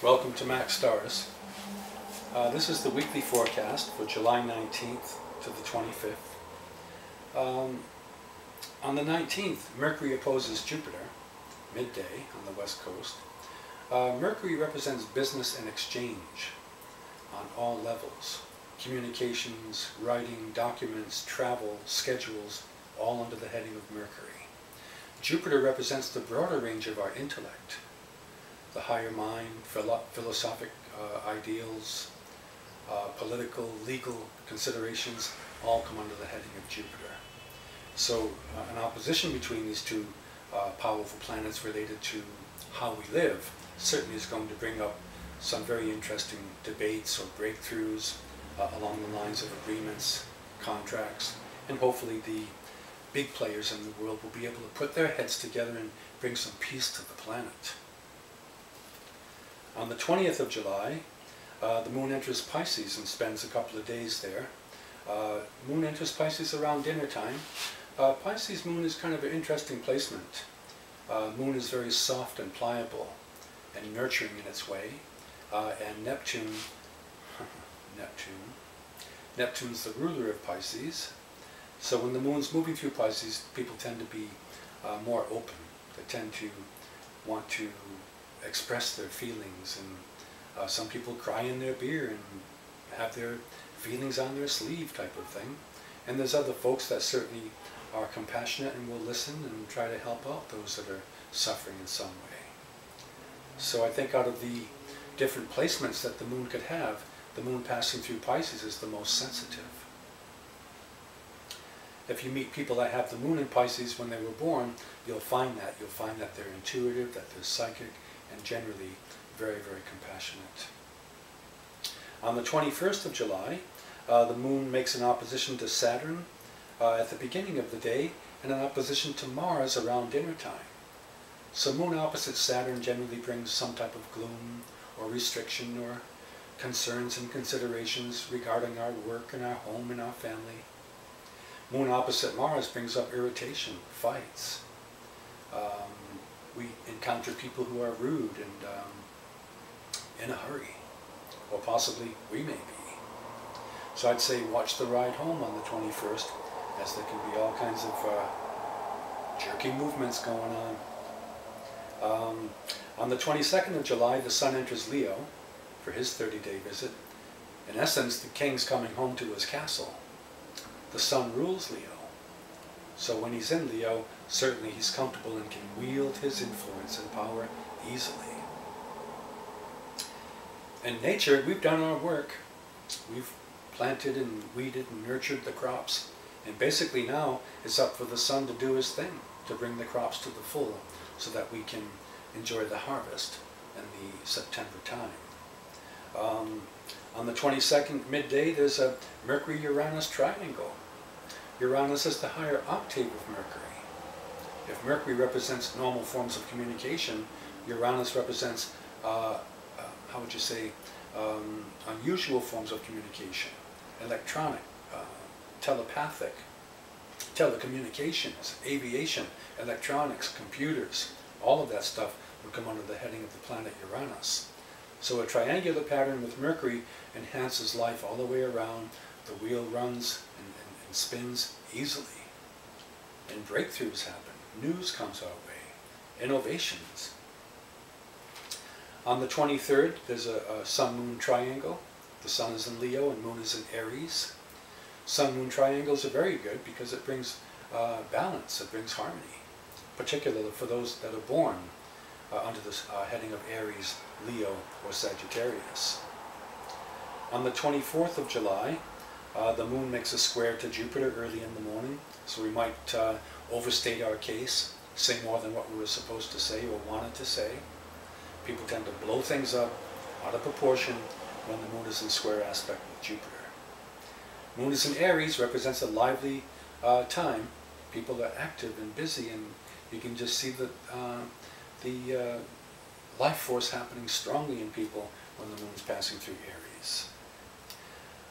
Welcome to Mac Stars. This is the weekly forecast for July 19th to the 25th. On the 19th, Mercury opposes Jupiter, midday on the west coast. Mercury represents business and exchange on all levels. Communications, writing, documents, travel, schedules, all under the heading of Mercury. Jupiter represents the broader range of our intellect, the higher mind, philosophic ideals, political, legal considerations, all come under the heading of Jupiter. So an opposition between these two powerful planets related to how we live certainly is going to bring up some very interesting debates or breakthroughs along the lines of agreements, contracts, and hopefully the big players in the world will be able to put their heads together and bring some peace to the planet. On the 20th of July, the moon enters Pisces and spends a couple of days there. Moon enters Pisces around dinner time. Pisces moon is kind of an interesting placement. Moon is very soft and pliable and nurturing in its way. And Neptune's the ruler of Pisces. So when the moon's moving through Pisces, people tend to be more open. They tend to want to express their feelings, and some people cry in their beer and have their feelings on their sleeve type of thing. And there's other folks that certainly are compassionate and will listen and try to help out those that are suffering in some way. So I think out of the different placements that the moon could have, the moon passing through Pisces is the most sensitive. If you meet people that have the moon in Pisces when they were born, you'll find that. You'll find that they're intuitive, that they're psychic, and generally very, very compassionate. On the 21st of July, the moon makes an opposition to Saturn at the beginning of the day, and an opposition to Mars around dinner time. So moon opposite Saturn generally brings some type of gloom or restriction or concerns and considerations regarding our work and our home and our family. Moon opposite Mars brings up irritation, fights. We encounter people who are rude and in a hurry, or possibly we may be. So I'd say watch the ride home on the 21st, as there can be all kinds of jerky movements going on. On the 22nd of July, the sun enters Leo for his 30-day visit. In essence, the king's coming home to his castle. The sun rules Leo. So when he's in Leo, certainly he's comfortable and can wield his influence and power easily. In nature, we've done our work. We've planted and weeded and nurtured the crops. And basically now, it's up for the sun to do his thing, to bring the crops to the full, so that we can enjoy the harvest in the September time. On the 22nd, midday, there's a Mercury-Uranus triangle. Uranus is the higher octave of Mercury. If Mercury represents normal forms of communication, Uranus represents, how would you say, unusual forms of communication, electronic, telepathic, telecommunications, aviation, electronics, computers, all of that stuff would come under the heading of the planet Uranus. So a triangular pattern with Mercury enhances life all the way around. The wheel runs and spins easily. And breakthroughs happen. News comes our way. Innovations. On the 23rd, there's a sun-moon triangle. The sun is in Leo and moon is in Aries. Sun-moon triangles are very good because it brings balance, it brings harmony, particularly for those that are born under the heading of Aries, Leo, or Sagittarius. On the 24th of July, the moon makes a square to Jupiter early in the morning, so we might overstate our case, say more than what we were supposed to say or wanted to say. People tend to blow things up out of proportion when the moon is in square aspect with Jupiter. Moon is in Aries, represents a lively time. People are active and busy, and you can just see the life force happening strongly in people when the moon's passing through Aries.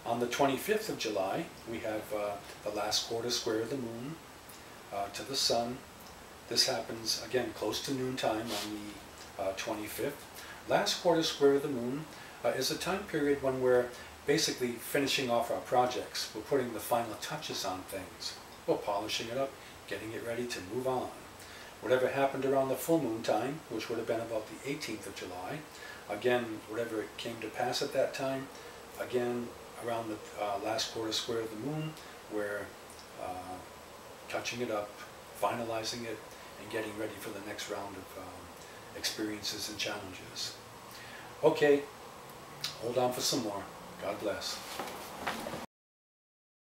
On the 25th of July, we have the last quarter square of the moon to the sun. This happens, again, close to noontime on the 25th. Last quarter square of the moon is a time period when we're basically finishing off our projects. We're putting the final touches on things. We're polishing it up, getting it ready to move on. Whatever happened around the full moon time, which would have been about the 18th of July, again, whatever came to pass at that time, again, around the last quarter square of the moon, we're touching it up, finalizing it, and getting ready for the next round of experiences and challenges. Okay, hold on for some more. God bless.